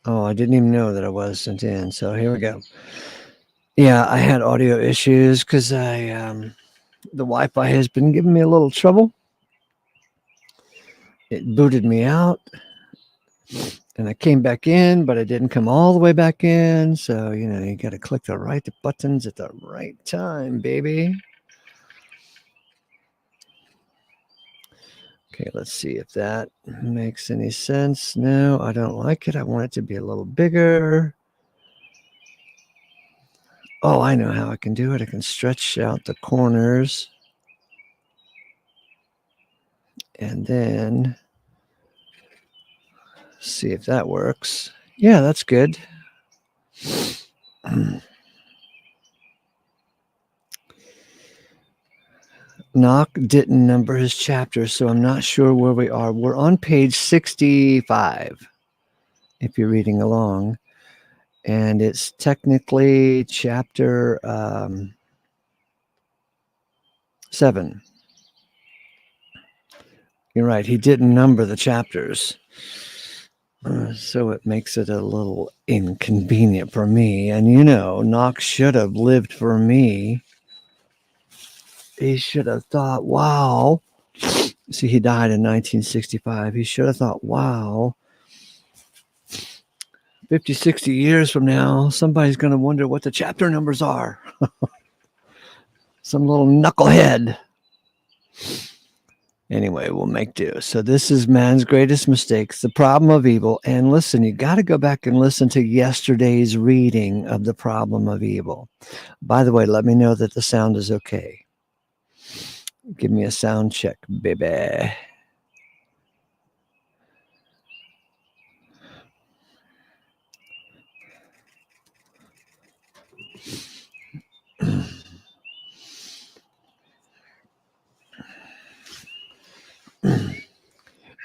Oh, I didn't even know that I wasn't in. So here we go. Yeah, I had audio issues because the Wi-Fi has been giving me a little trouble. It booted me out, and I came back in, but I didn't come all the way back in. So you got to click the right buttons at the right time, baby. Okay, let's see if that makes any sense. No, I don't like it. I want it to be a little bigger. Oh, I know how I can do it. I can stretch out the corners. And then see if that works. Yeah, that's good. Knoch didn't number his chapter, so I'm not sure where we are. We're on page 65, if you're reading along. And it's technically chapter 7. You're right. He didn't number the chapters. So it makes it a little inconvenient for me. And Knoch should have lived for me. He should have thought, wow. See, he died in 1965. He should have thought, wow, 50, 60 years from now, somebody's going to wonder what the chapter numbers are. Some little knucklehead. Anyway, we'll make do. So this is man's greatest mistakes, the problem of evil. And listen, you got to go back and listen to yesterday's reading of the problem of evil. By the way, let me know that the sound is okay. Give me a sound check, baby.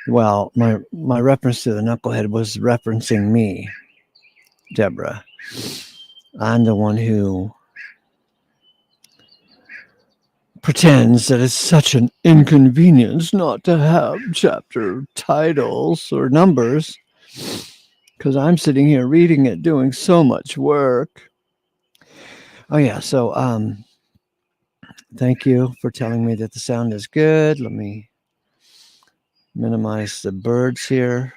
Well, my reference to the knucklehead was referencing me, Deborah. I'm the one who pretends that it's such an inconvenience not to have chapter titles or numbers, because I'm sitting here reading it, doing so much work. Oh yeah, so thank you for telling me that the sound is good. Let me minimize the birds here.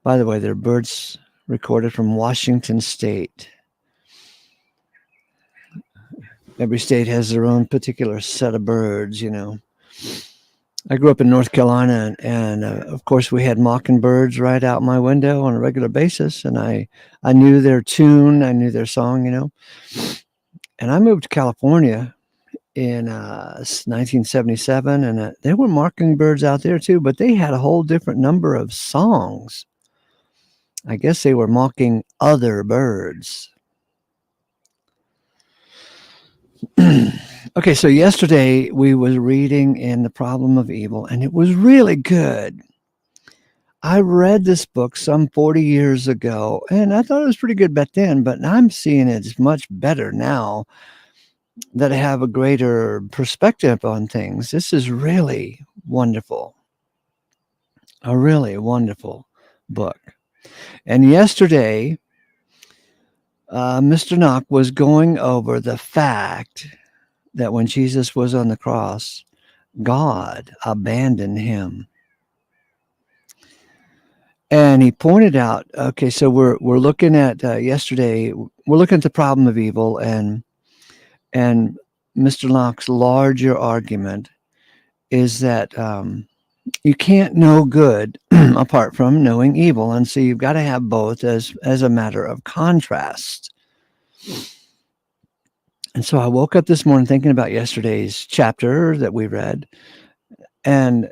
By the way, they're birds recorded from Washington State. Every state has their own particular set of birds, you know. I grew up in North Carolina, and of course, we had mockingbirds right out my window on a regular basis, and I knew their tune, I knew their song, you know. And I moved to California in 1977, and there were mockingbirds out there too, but they had a whole different number of songs. I guess they were mocking other birds. Okay, so yesterday we was reading in The Problem of Evil, and it was really good. I read this book some 40 years ago, and I thought it was pretty good back then, but I'm seeing it as much better now that I have a greater perspective on things. This is really wonderful. A really wonderful book. And yesterday, Mr. Knoch was going over the fact that when Jesus was on the cross, God abandoned him. And he pointed out, okay, so we're looking at yesterday, we're looking at the problem of evil, and Mr. Knoch's larger argument is that you can't know good apart from knowing evil, and so you've got to have both as a matter of contrast. And so I woke up this morning thinking about yesterday's chapter that we read, and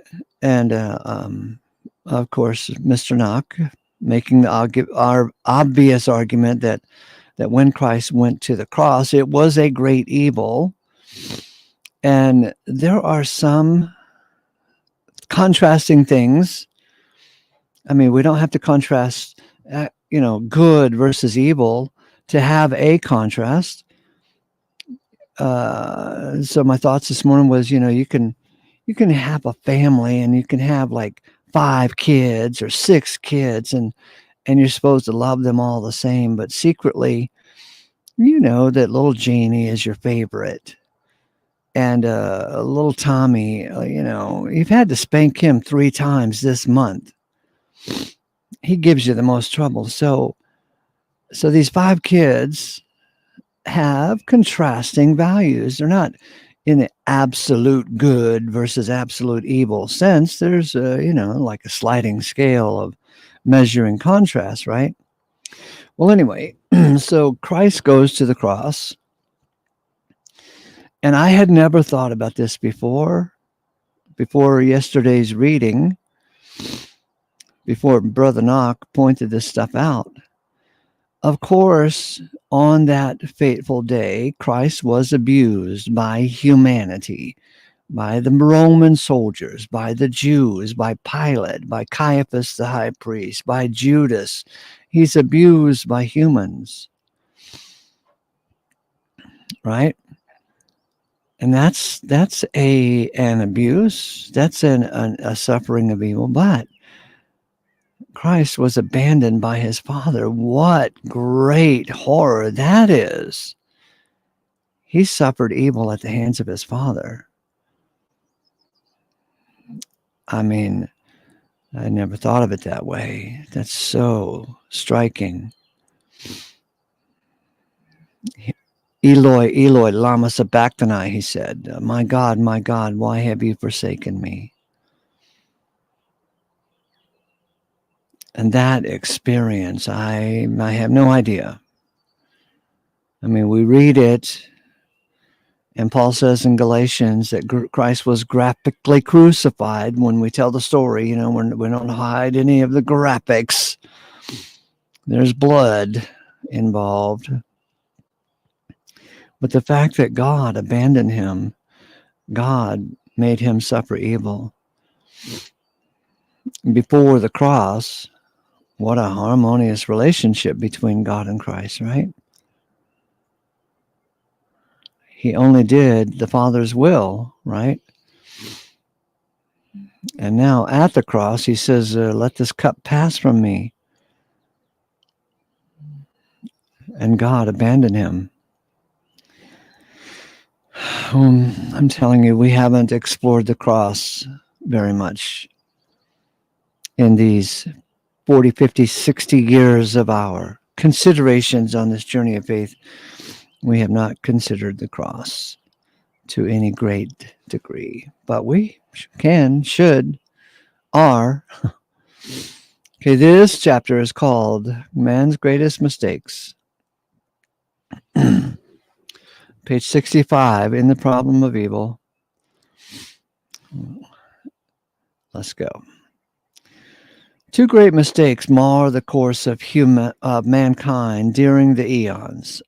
of course, Mr. Knoch making our obvious argument that when Christ went to the cross, it was a great evil. And there are some contrasting things. I mean, we don't have to contrast, good versus evil to have a contrast. So my thoughts this morning was, you can have a family and you can have like 5 kids or 6 kids, and you're supposed to love them all the same, but secretly, you know that little Jeannie is your favorite. And little Tommy, you've had to spank him 3 times this month. He gives you the most trouble. So these 5 kids have contrasting values. They're not in the absolute good versus absolute evil sense. There's like a sliding scale of measuring contrast, right? Well, anyway, so Christ goes to the cross, and I had never thought about this before yesterday's reading, before Brother Knoch pointed this stuff out. Of course, on that fateful day, Christ was abused by humanity, by the Roman soldiers, by the Jews, by Pilate, by Caiaphas the high priest, by Judas. He's abused by humans, right? And that's an abuse. That's a suffering of evil. But Christ was abandoned by his Father. What great horror that is. He suffered evil at the hands of his Father. I mean, I never thought of it that way. That's so striking. Eloi, Eloi, lama sabachthani, he said. My God, why have you forsaken me? And that experience, I have no idea. I mean, we read it, and Paul says in Galatians that Christ was graphically crucified. When we tell the story, we don't hide any of the graphics. There's blood involved. But the fact that God abandoned him, God made him suffer evil. Before the cross, what a harmonious relationship between God and Christ, right? He only did the Father's will, right? And now at the cross, he says, let this cup pass from me. And God abandoned him. I'm telling you, we haven't explored the cross very much in these 40, 50, 60 years of our considerations on this journey of faith. We have not considered the cross to any great degree, but we can, should, are. Okay, this chapter is called Man's Greatest Mistakes. Page 65 in The Problem of Evil. Let's go. Two great mistakes mar the course of mankind during the eons.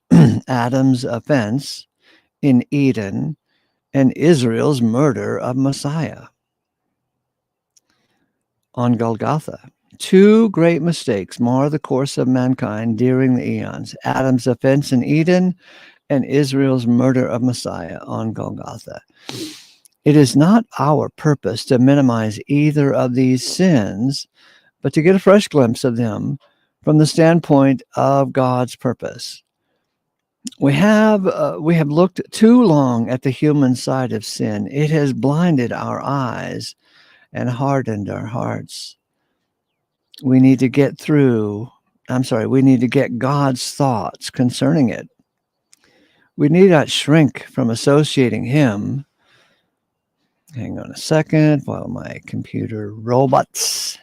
Adam's offense in Eden and Israel's murder of Messiah on Golgotha. Two great mistakes mar the course of mankind during the eons. Adam's offense in Eden and Israel's murder of Messiah on Golgotha. It is not our purpose to minimize either of these sins, but to get a fresh glimpse of them from the standpoint of God's purpose. We have looked too long at the human side of sin. It has blinded our eyes and hardened our hearts. We need to get God's thoughts concerning it. We need not shrink from associating him. Hang on a second while my computer robots.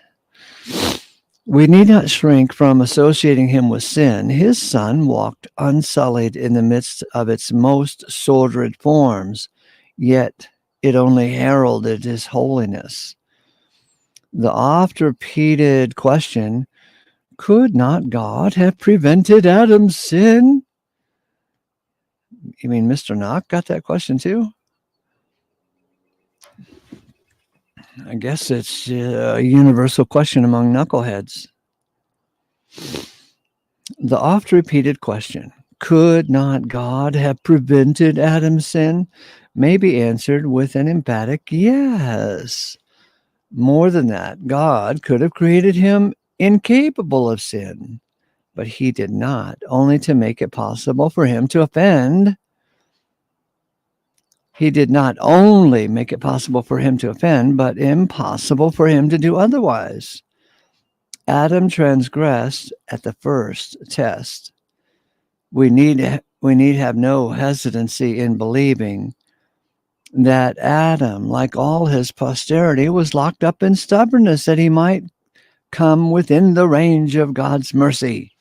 We need not shrink from associating him with sin. His Son walked unsullied in the midst of its most sordid forms, yet it only heralded his holiness. The oft-repeated question, could not God have prevented Adam's sin? You mean Mr. Knoch got that question too? I guess it's a universal question among knuckleheads. The oft-repeated question, could not God have prevented Adam's sin, may be answered with an emphatic yes. More than that, God could have created him incapable of sin, but he did not, only to make it possible for him to offend. He did not only make it possible for him to offend, but impossible for him to do otherwise. Adam transgressed at the first test. We need have no hesitancy in believing that Adam, like all his posterity, was locked up in stubbornness that he might come within the range of God's mercy.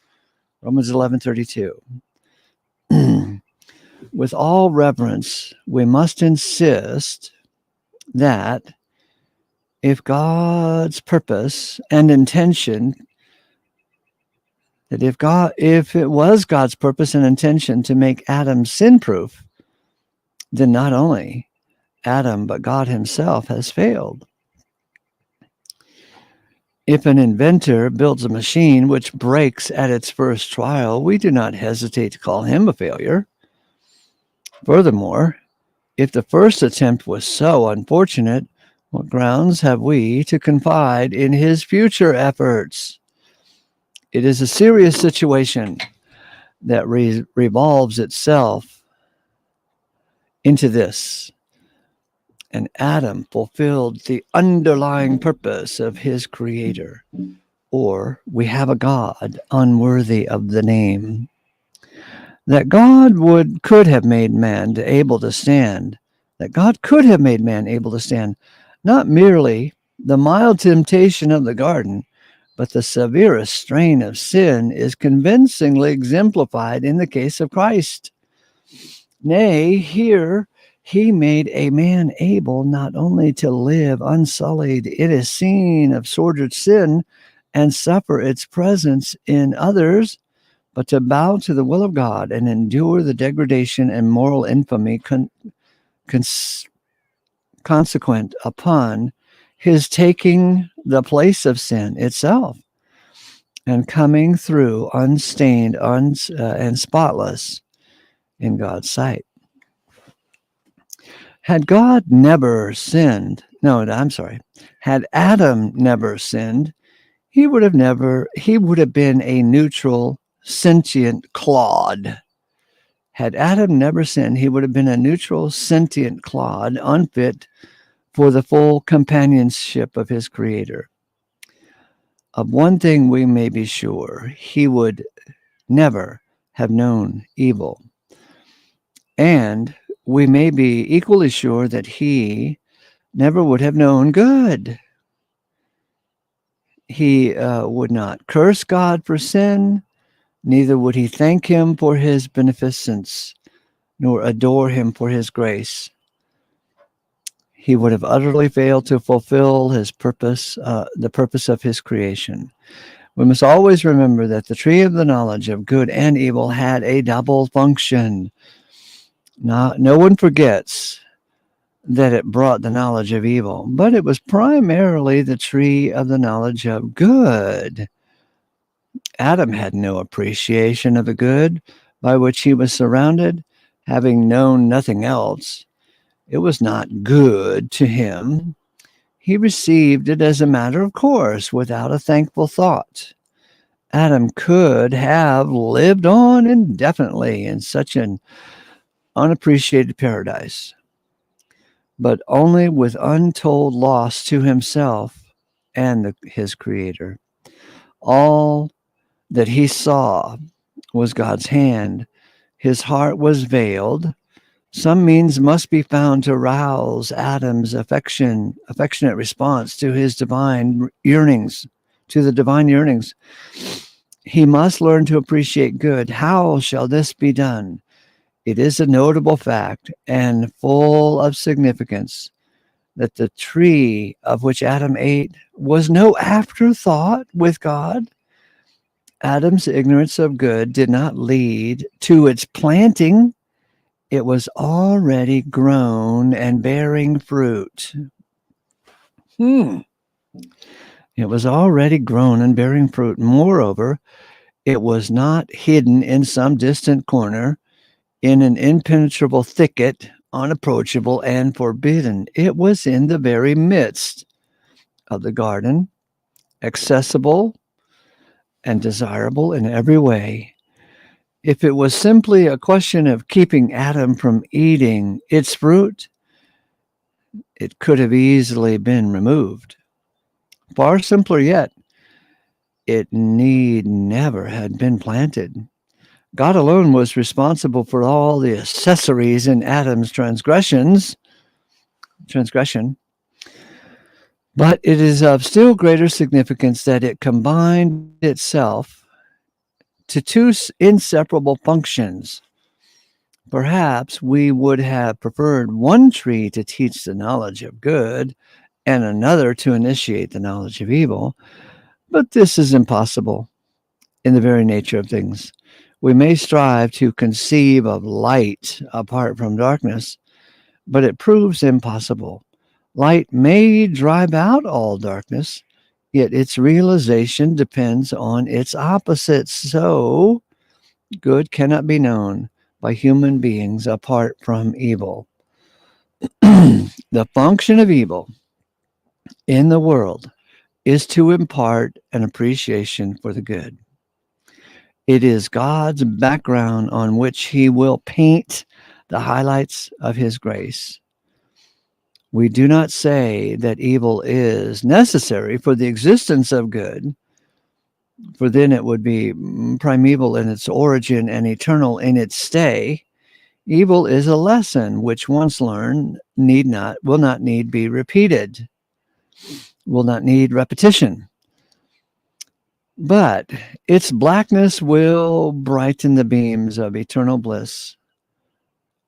Romans 11:32. With all reverence, we must insist that if God's purpose and intention, if it was God's purpose and intention to make Adam sin-proof, then not only Adam, but God himself has failed. If an inventor builds a machine which breaks at its first trial, we do not hesitate to call him a failure. Furthermore, if the first attempt was so unfortunate, what grounds have we to confide in his future efforts? It is a serious situation that revolves itself into this. And Adam fulfilled the underlying purpose of his creator, or we have a God unworthy of the name. That God could have made man able to stand, not merely the mild temptation of the garden, but the severest strain of sin is convincingly exemplified in the case of Christ. Nay, here he made a man able not only to live unsullied in a scene of sordid sin and suffer its presence in others, but to bow to the will of God and endure the degradation and moral infamy consequent upon his taking the place of sin itself and coming through unstained and spotless in God's sight. Had God never sinned, no, I'm sorry, had Adam never sinned, he would have been a neutral, sentient clod. Had Adam never sinned, he would have been a neutral, sentient clod, unfit for the full companionship of his creator. Of one thing we may be sure, he would never have known evil. And we may be equally sure that he never would have known good. He would not curse God for sin, neither would he thank him for his beneficence, nor adore him for his grace. He would have utterly failed to fulfill his purpose, the purpose of his creation. We must always remember that the tree of the knowledge of good and evil had a double function. No one forgets that it brought the knowledge of evil, but it was primarily the tree of the knowledge of good. Adam had no appreciation of the good by which he was surrounded, having known nothing else. It was not good to him. He received it as a matter of course, without a thankful thought. Adam could have lived on indefinitely in such an unappreciated paradise, but only with untold loss to himself and his creator. All that he saw was God's hand. His heart was veiled. Some means must be found to rouse Adam's affectionate response to his divine yearnings, to the divine yearnings. He must learn to appreciate good. How shall this be done? It is a notable fact and full of significance that the tree of which Adam ate was no afterthought with God. Adam's ignorance of good did not lead to its planting. It was already grown and bearing fruit. It was already grown and bearing fruit. Moreover, it was not hidden in some distant corner, in an impenetrable thicket, unapproachable and forbidden. It was in the very midst of the garden, accessible and desirable in every way. If it was simply a question of keeping Adam from eating its fruit, it could have easily been removed. Far simpler yet, it need never have been planted. God alone was responsible for all the accessories in Adam's transgression, but it is of still greater significance that it combined itself to two inseparable functions. Perhaps we would have preferred one tree to teach the knowledge of good and another to initiate the knowledge of evil, but this is impossible in the very nature of things. We may strive to conceive of light apart from darkness, but it proves impossible. Light may drive out all darkness, yet its realization depends on its opposites. So, good cannot be known by human beings apart from evil. The function of evil in the world is to impart an appreciation for the good. It is God's background on which he will paint the highlights of his grace. We do not say that evil is necessary for the existence of good, for then it would be primeval in its origin and eternal in its stay. Evil is a lesson which once learned will not need be repeated, will not need repetition. But its blackness will brighten the beams of eternal bliss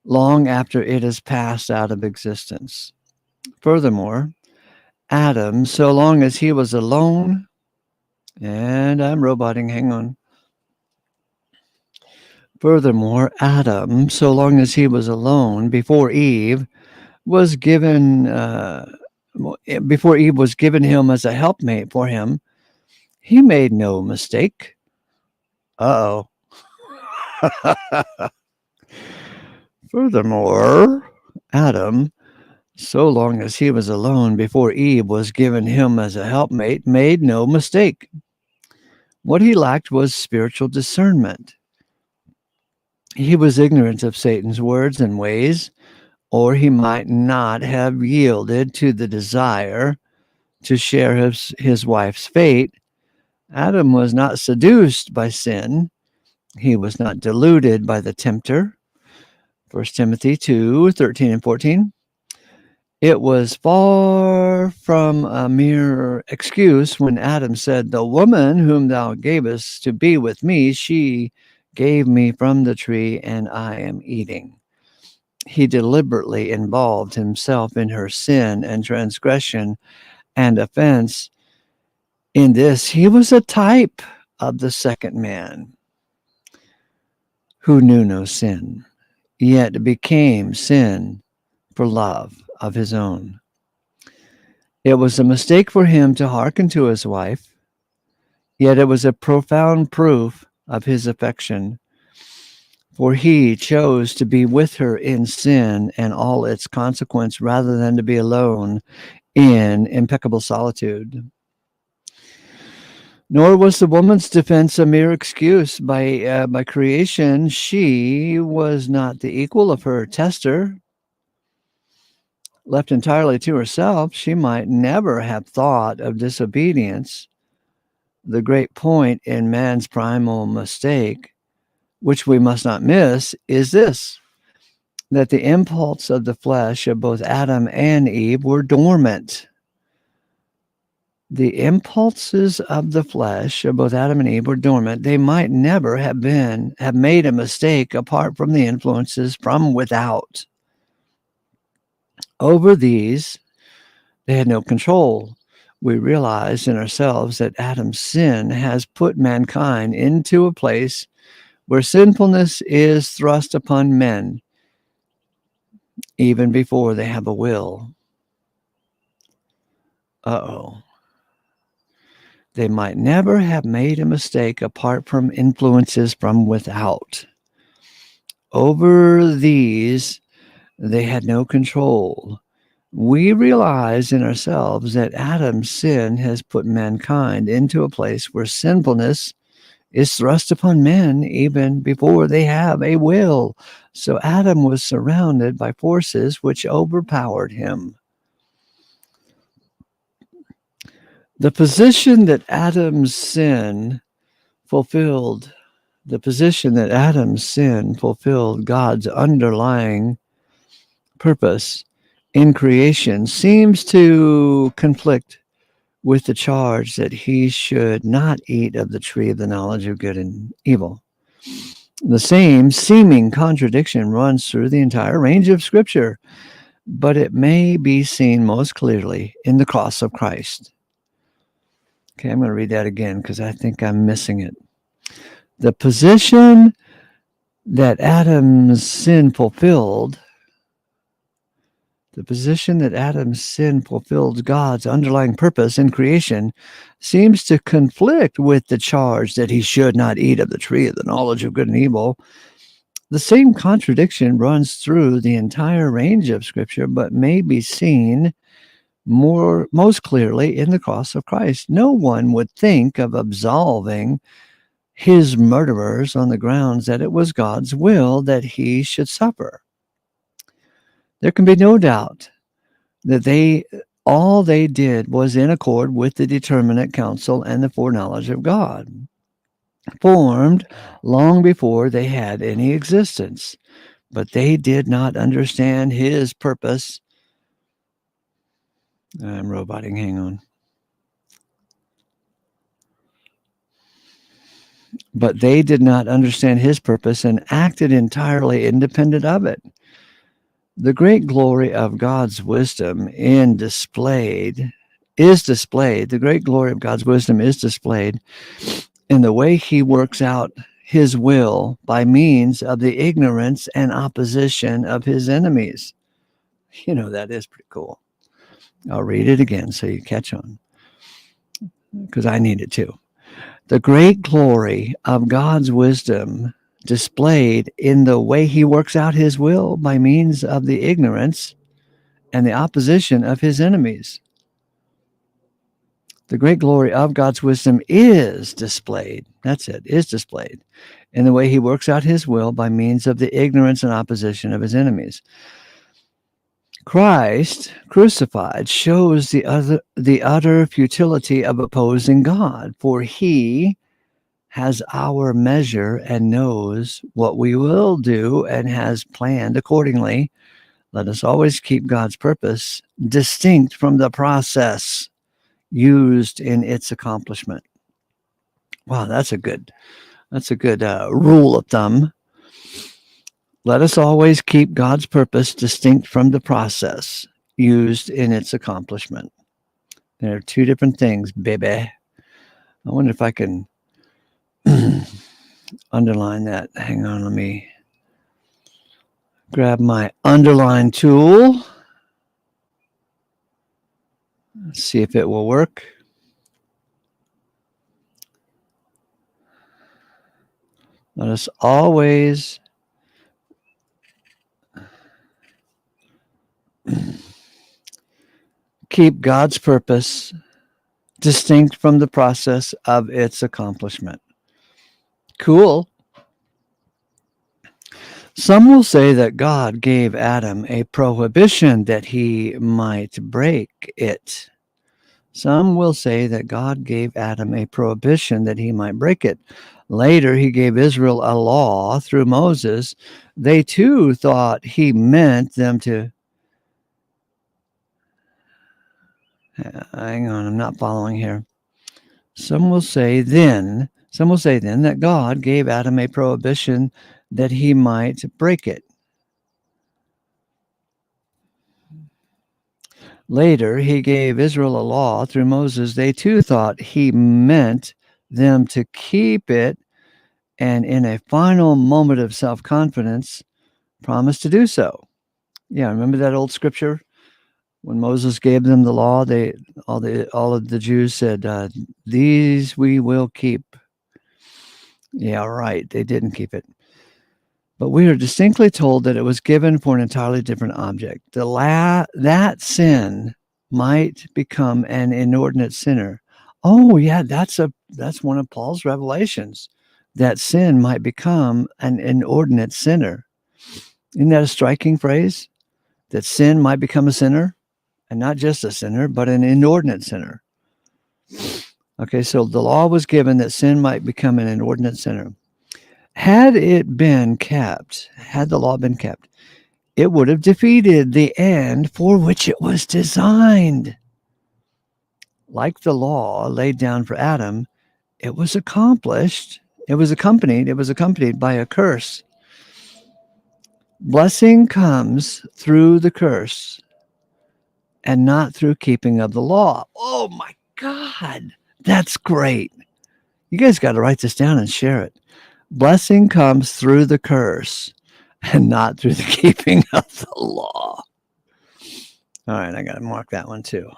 long after it has passed out of existence. Furthermore, Adam, so long as he was alone, and I'm roboting, hang on. Furthermore, Adam, so long as he was alone before Eve was given him as a helpmate for him, he made no mistake. Furthermore, Adam, so long as he was alone before Eve was given him as a helpmate, made no mistake. What he lacked was spiritual discernment. He was ignorant of Satan's words and ways, or he might not have yielded to the desire to share his wife's fate. Adam was not seduced by sin. He was not deluded by the tempter. 1 Timothy 2:13 and 14. It was far from a mere excuse when Adam said, "The woman whom thou gavest to be with me, she gave me from the tree, and I am eating." He deliberately involved himself in her sin and transgression and offense. In this, he was a type of the second man who knew no sin, yet became sin for love of his own. It was a mistake for him to hearken to his wife, yet it was a profound proof of his affection, for he chose to be with her in sin and all its consequence rather than to be alone in impeccable solitude. Nor was the woman's defense a mere excuse. By creation, she was not the equal of her tester. Left entirely to herself, she might never have thought of disobedience. The great point in man's primal mistake, which we must not miss, is this: that the impulse of the flesh of both Adam and Eve were dormant. The impulses of the flesh of both Adam and Eve were dormant. They might never have made a mistake apart from the influences from without. Over these, they had no control. We realize in ourselves that Adam's sin has put mankind into a place where sinfulness is thrust upon men even before they have a will. They might never have made a mistake apart from influences from without. Over these, they had no control. We realize in ourselves that Adam's sin has put mankind into a place where sinfulness is thrust upon men even before they have a will. So Adam was surrounded by forces which overpowered him. The position that Adam's sin fulfilled God's underlying purpose in creation seems to conflict with the charge that he should not eat of the tree of the knowledge of good and evil. The same seeming contradiction runs through the entire range of Scripture, but it may be seen most clearly in the cross of Christ. Okay, I'm going to read that again because I think I'm missing it. The position that Adam's sin fulfilled God's underlying purpose in creation seems to conflict with the charge that he should not eat of the tree of the knowledge of good and evil. The same contradiction runs through the entire range of Scripture, but may be seen most clearly in the cross of Christ. No one would think of absolving his murderers on the grounds that it was God's will that he should suffer. There can be no doubt that all they did was in accord with the determinate counsel and the foreknowledge of God, formed long before they had any existence. But they did not understand his purpose. I'm roboting, hang on. But they did not understand his purpose and acted entirely independent of it. The great glory of God's wisdom is displayed. The great glory of God's wisdom is displayed in the way he works out his will by means of the ignorance and opposition of his enemies. That is pretty cool. I'll read it again so you catch on, because I need it too. The great glory of God's wisdom displayed in the way he works out his will by means of the ignorance and the opposition of his enemies. The great glory of God's wisdom is displayed. That's it, is displayed in the way he works out his will by means of the ignorance and opposition of his enemies. Christ crucified shows the utter futility of opposing God, for he has our measure and knows what we will do and has planned accordingly. Let us always keep God's purpose distinct from the process used in its accomplishment. Wow, that's a good rule of thumb. Let us always keep God's purpose distinct from the process used in its accomplishment. There are two different things, baby. I wonder if I can underline that. Hang on, let me grab my underline tool. Let's see if it will work. Let us always keep God's purpose distinct from the process of its accomplishment. Cool. Some will say that God gave Adam a prohibition that he might break it. Some will say that God gave Adam a prohibition that he might break it. Later, he gave Israel a law through Moses. They too thought he meant them to... Hang on, I'm not following here. Some will say then that God gave Adam a prohibition that he might break it. Later, he gave Israel a law through Moses. They too thought he meant them to keep it, and in a final moment of self-confidence, promised to do so. Yeah, remember that old scripture? When Moses gave them the law, all of the Jews said, these we will keep. Yeah, right. They didn't keep it. But we are distinctly told that it was given for an entirely different object. That sin might become an inordinate sinner. Oh, yeah, that's one of Paul's revelations. That sin might become an inordinate sinner. Isn't that a striking phrase? That sin might become a sinner, and not just a sinner, but an inordinate sinner. Okay, so the law was given that sin might become an inordinate sinner. Had the law been kept, it would have defeated the end for which it was designed. Like the law laid down for Adam, it was accompanied by a curse. Blessing comes through the curse and not through keeping of the law. Oh my God, that's great. You guys got to write this down and share it. Blessing comes through the curse and not through the keeping of the law. All right, I got to mark that one too.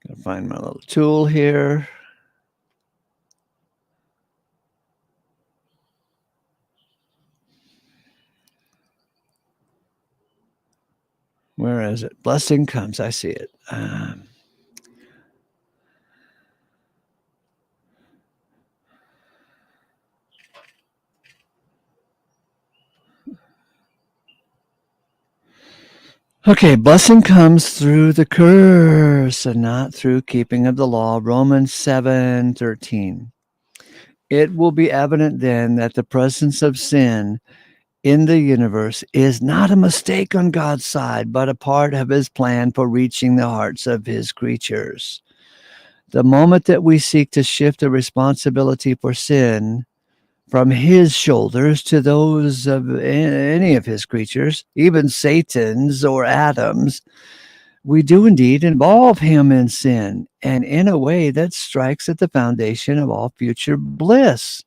Got to find my little tool here. Where is it? Blessing comes. I see it. Okay, blessing comes through the curse and not through keeping of the law. Romans 7:13. It will be evident then that the presence of sin in the universe is not a mistake on God's side, but a part of his plan for reaching the hearts of his creatures. The moment that we seek to shift the responsibility for sin from his shoulders to those of any of his creatures, even Satan's or Adam's, we do indeed involve him in sin, and in a way that strikes at the foundation of all future bliss.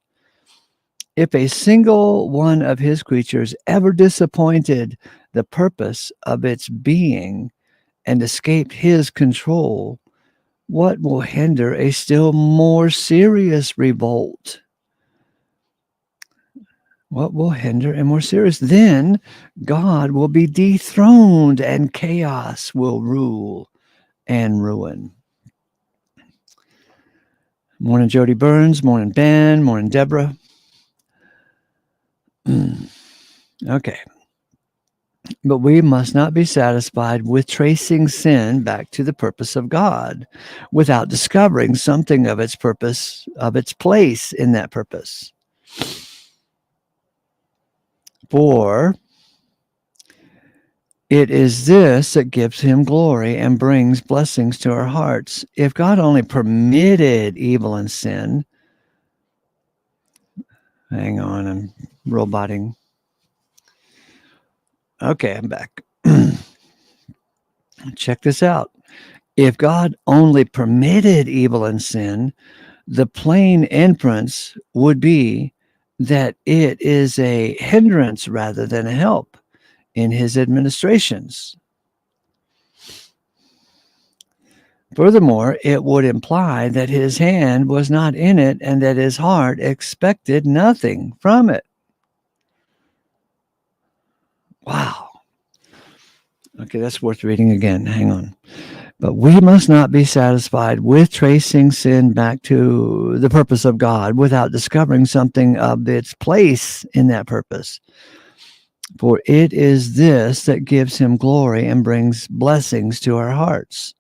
If a single one of his creatures ever disappointed the purpose of its being and escaped his control, what will hinder a still more serious revolt? What will hinder and more serious? Then God will be dethroned and chaos will rule and ruin. Morning, Jody Burns. Morning, Ben. Morning, Deborah. Okay. But we must not be satisfied with tracing sin back to the purpose of God without discovering something of its purpose, of its place in that purpose. For it is this that gives him glory and brings blessings to our hearts. If God only permitted evil and sin, hang on, I'm roboting. Okay, I'm back. Check this out. If God only permitted evil and sin, the plain inference would be that it is a hindrance rather than a help in his administrations. Furthermore, it would imply that his hand was not in it and that his heart expected nothing from it. Wow. Okay, that's worth reading again. Hang on. But we must not be satisfied with tracing sin back to the purpose of God without discovering something of its place in that purpose. For it is this that gives him glory and brings blessings to our hearts.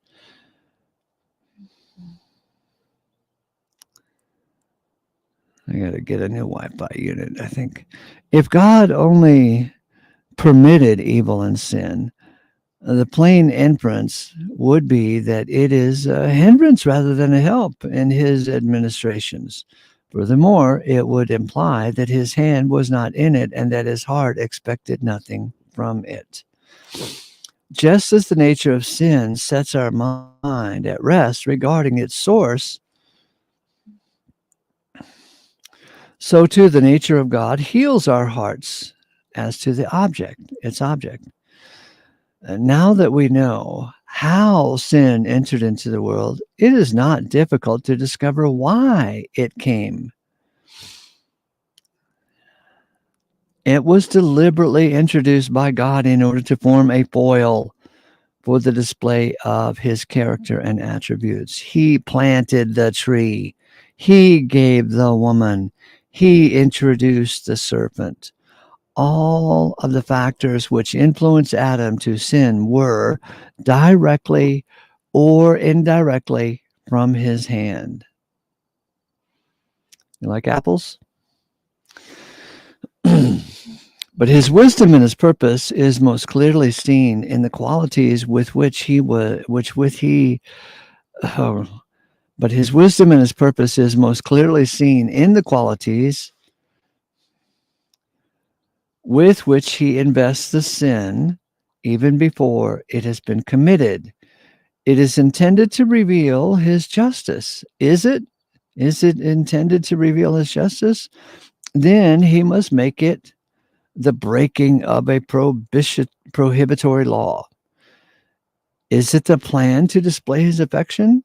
I got to get a new Wi-Fi unit, I think. If God only permitted evil and sin, the plain inference would be that it is a hindrance rather than a help in his administrations. Furthermore, it would imply that his hand was not in it and that his heart expected nothing from it. Just as the nature of sin sets our mind at rest regarding its source, so too the nature of God heals our hearts as to the object, its object. And now that we know how sin entered into the world, it is not difficult to discover why it came. It was deliberately introduced by God in order to form a foil for the display of his character and attributes. He planted the tree. He gave the woman. He introduced the serpent. All of the factors which influenced Adam to sin were directly or indirectly from his hand. You like apples? But his wisdom and his purpose is most clearly seen in the qualities with which he was, but his wisdom and his purpose is most clearly seen in the qualities with which he invests the sin even before it has been committed. It is intended to reveal his justice. Is it? Is it intended to reveal his justice? Then he must make it the breaking of a prohibitory law. Is it the plan to display his affection?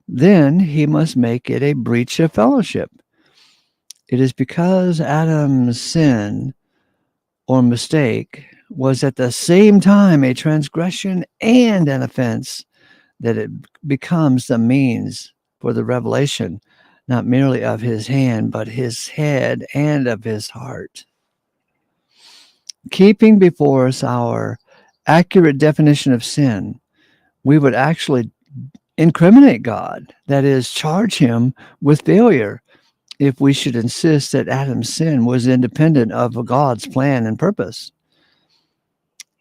Then he must make it a breach of fellowship. It is because Adam's sin or mistake was at the same time a transgression and an offense that it becomes the means for the revelation, not merely of his hand, but his head and of his heart. Keeping before us our accurate definition of sin, we would actually incriminate God, that is, charge him with failure, if we should insist that Adam's sin was independent of God's plan and purpose.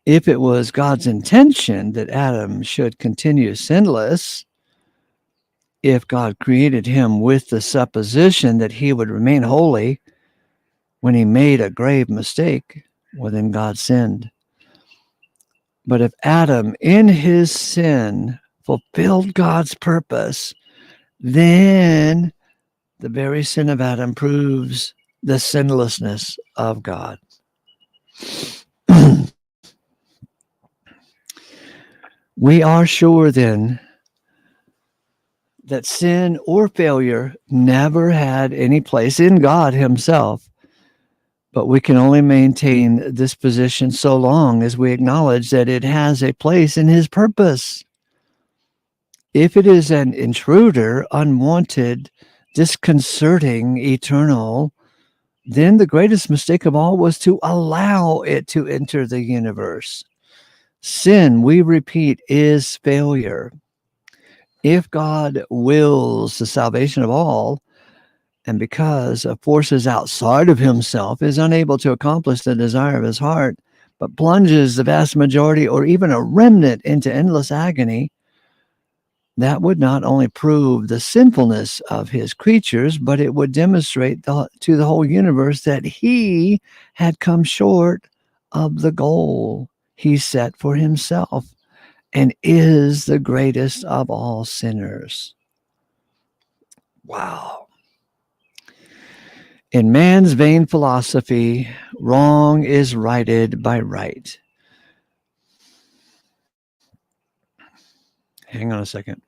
If it was God's intention that Adam should continue sinless, if God created him with the supposition that he would remain holy when he made a grave mistake, well, then God sinned. But if Adam, in his sin, fulfilled God's purpose, then the very sin of Adam proves the sinlessness of God. We are sure then that sin or failure never had any place in God himself, But we can only maintain this position so long as we acknowledge that it has a place in his purpose. If it is an intruder, unwanted, disconcerting, eternal, then the greatest mistake of all was to allow it to enter the universe. Sin, we repeat, is failure. If God wills the salvation of all, and because of forces outside of himself is unable to accomplish the desire of his heart, but plunges the vast majority or even a remnant into endless agony, that would not only prove the sinfulness of his creatures, but it would demonstrate to the whole universe that he had come short of the goal he set for himself and is the greatest of all sinners. Wow. In man's vain philosophy, wrong is righted by right. Hang on a second.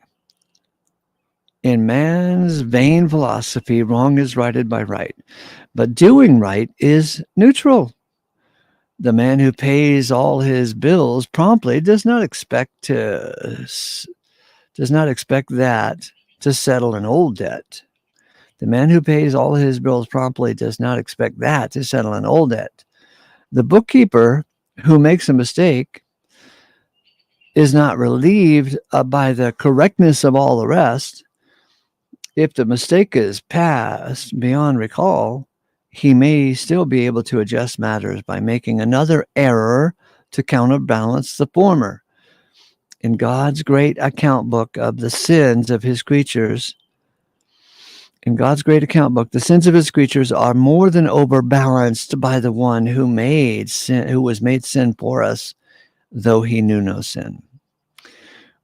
In man's vain philosophy, wrong is righted by right, but doing right is neutral. The man who pays all his bills promptly does not expect that to settle an old debt. The man who pays all his bills promptly does not expect that to settle an old debt. The bookkeeper who makes a mistake is not relieved by the correctness of all the rest. If the mistake is past beyond recall, he may still be able to adjust matters by making another error to counterbalance the former. In God's great account book of the sins of his creatures, the sins of his creatures are more than overbalanced by the one who was made sin for us, though he knew no sin.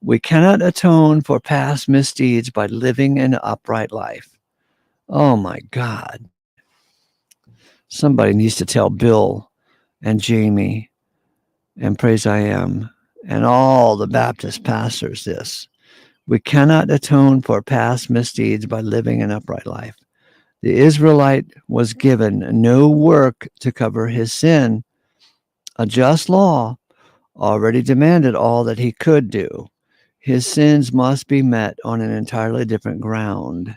We cannot atone for past misdeeds by living an upright life. Oh my God. Somebody needs to tell Bill and Jamie and Praise I Am and all the Baptist pastors this. We cannot atone for past misdeeds by living an upright life. The Israelite was given no work to cover his sin. A just law already demanded all that he could do. His sins must be met on entirely different grounds.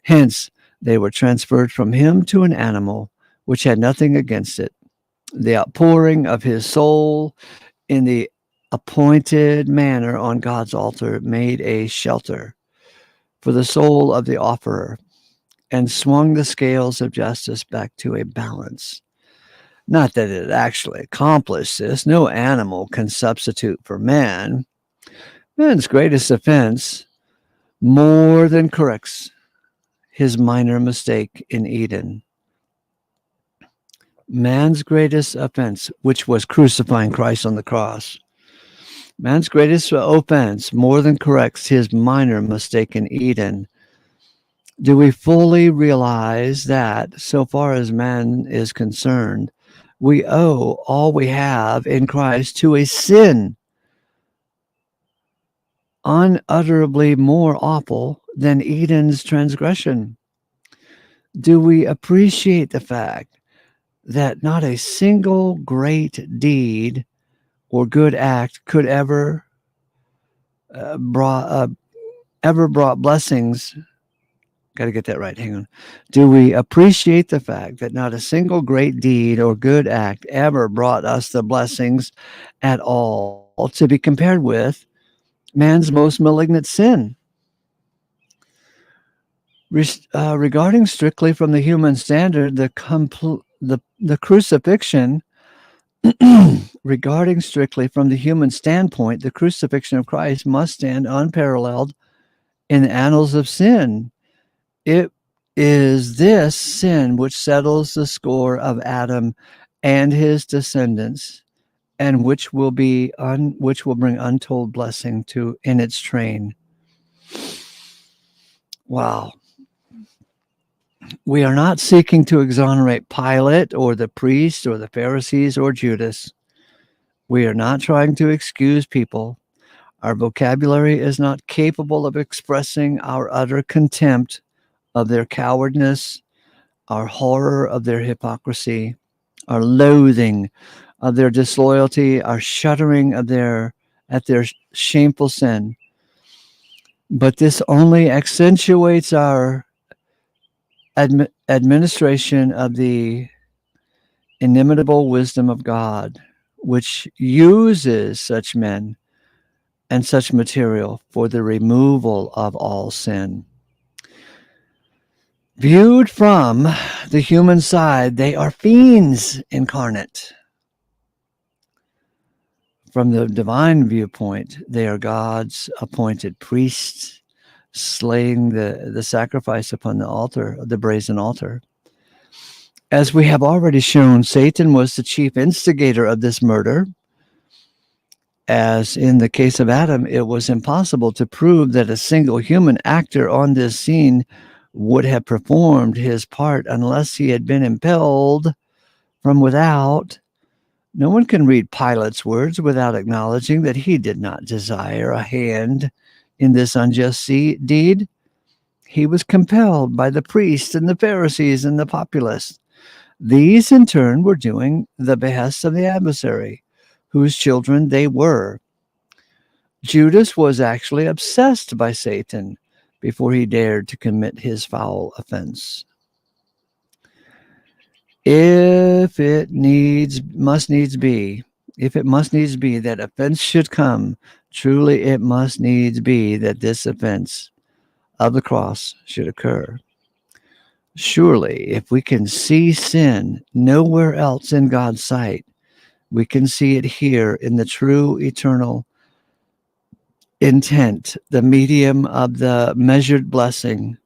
Hence, they were transferred from him to an animal which had nothing against it. The outpouring of his soul in the appointed manner on God's altar made a shelter for the soul of the offerer and swung the scales of justice back to a balance. Not that it actually accomplished this. No animal can substitute for man. Man's greatest offense more than corrects his minor mistake in Eden. Man's greatest offense, which was crucifying Christ on the cross. Man's greatest offense more than corrects his minor mistake in Eden. Do we fully realize that, so far as man is concerned, we owe all we have in Christ to a sin unutterably more awful than Eden's transgression? Do we appreciate the fact that not a single great deed or good act could ever brought blessings? Got to get that right. Hang on. Do we appreciate the fact that not a single great deed or good act ever brought us the blessings at all, to be compared with man's most malignant sin? Regarding strictly from the human standard, the crucifixion, regarding strictly from the human standpoint, the crucifixion of Christ must stand unparalleled in the annals of sin. It is this sin which settles the score of Adam and his descendants, and which will bring untold blessing in its train. Wow. We are not seeking to exonerate Pilate or the priests or the Pharisees or Judas. We are not trying to excuse people. Our vocabulary is not capable of expressing our utter contempt of their cowardice, our horror of their hypocrisy, our loathing of their disloyalty, our shuddering of at their shameful sin. But this only accentuates our administration of the inimitable wisdom of God, which uses such men and such material for the removal of all sin. Viewed from the human side, they are fiends incarnate. From the divine viewpoint, they are God's appointed priests, slaying the sacrifice upon the altar, the brazen altar. As we have already shown, Satan was the chief instigator of this murder. As in the case of Adam, it was impossible to prove that a single human actor on this scene would have performed his part unless he had been impelled from without. No one can read Pilate's words without acknowledging that he did not desire a hand in this unjust deed. He was compelled by the priests and the Pharisees and the populace. These, in turn, were doing the behest of the adversary, whose children they were. Judas was actually obsessed by Satan before he dared to commit his foul offense. If it must needs be that offense should come, truly it must needs be that this offense of the cross should occur. Surely, if we can see sin nowhere else in God's sight, we can see it here in the true eternal intent, the medium of the measured blessing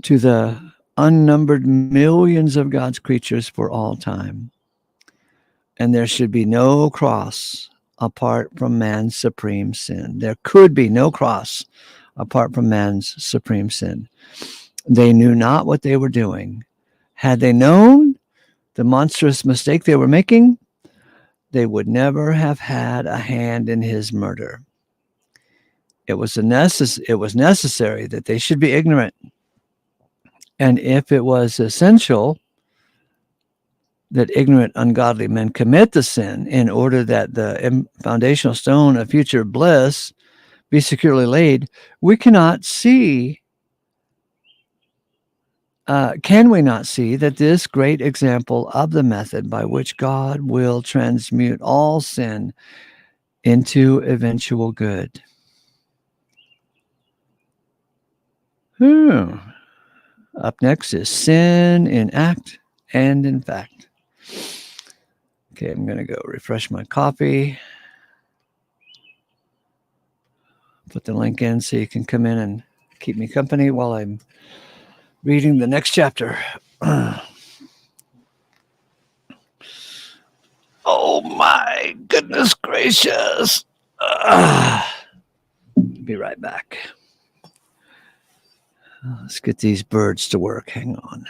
to the unnumbered millions of God's creatures for all time. And there should be no cross apart from man's supreme sin. There could be no cross apart from man's supreme sin. They knew not what they were doing. Had they known the monstrous mistake they were making, they would never have had a hand in his murder. It was necessary that they should be ignorant. And if it was essential that ignorant, ungodly men commit the sin in order that the foundational stone of future bliss be securely laid, we cannot see, can we not see that this great example of the method by which God will transmute all sin into eventual good? Up next is sin in act and in fact. Okay, I'm going to go refresh my coffee. Put the link in so you can come in and keep me company while I'm reading the next chapter. Oh my goodness gracious. Be right back. Let's get these birds to work. Hang on.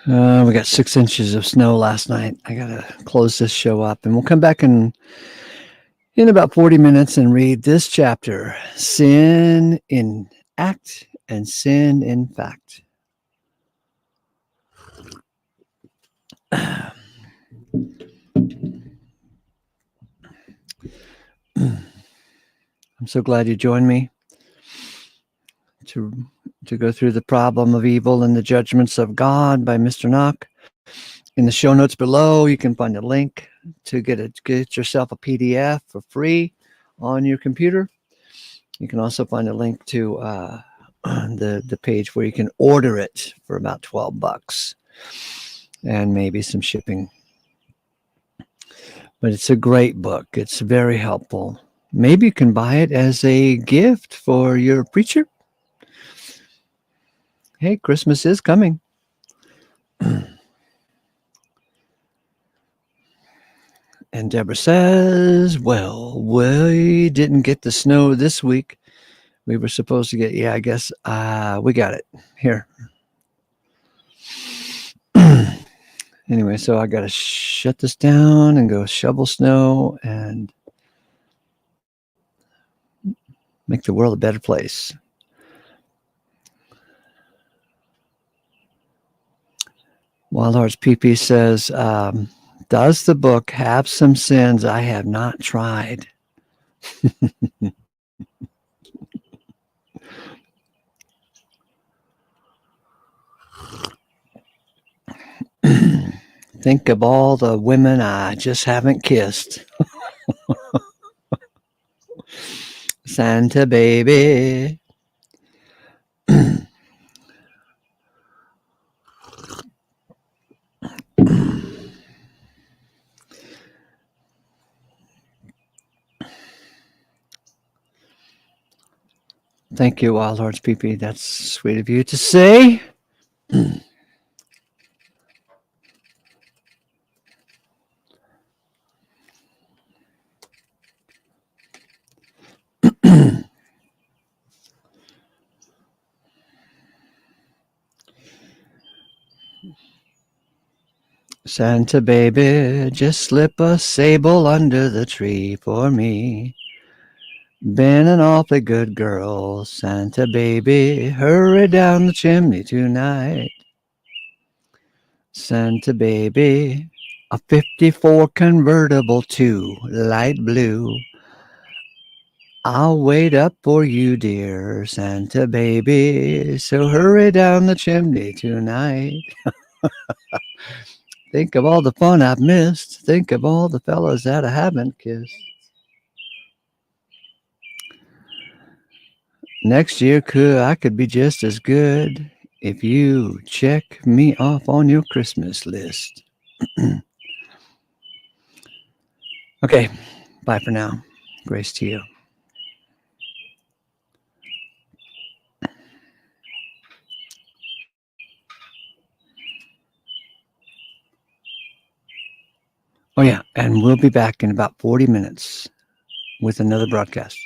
We got 6 inches of snow last night. I got to close this show up, and we'll come back in about 40 minutes and read this chapter, Sin in Act and Sin in Fact. I'm so glad you joined me to go through The Problem of Evil and the Judgments of God by Mr. Knoch. In the show notes below, you can find a link to get yourself a PDF for free on your computer. You can also find a link to the page where you can order it for about $12 and maybe some shipping. But it's a great book. It's very helpful. Maybe you can buy it as a gift for your preacher. Hey, Christmas is coming. And Deborah says, well, we didn't get the snow this week. We were supposed to get, I guess we got it here. Anyway, so I got to shut this down and go shovel snow and make the world a better place. Wild Hearts PP says, does the book have some sins I have not tried? Think of all the women I just haven't kissed. Santa baby. Thank you, Wild Hearts PP. That's sweet of you to say. Santa baby, just slip a sable under the tree for me. Been an awfully good girl, Santa baby, hurry down the chimney tonight. Santa baby, a 54 convertible to light blue. I'll wait up for you, dear Santa baby, so hurry down the chimney tonight. Think of all the fun I've missed. Think of all the fellas that I haven't kissed. Next year, I could be just as good if you check me off on your Christmas list. Okay, bye for now. Grace to you. Oh, yeah, and we'll be back in about 40 minutes with another broadcast.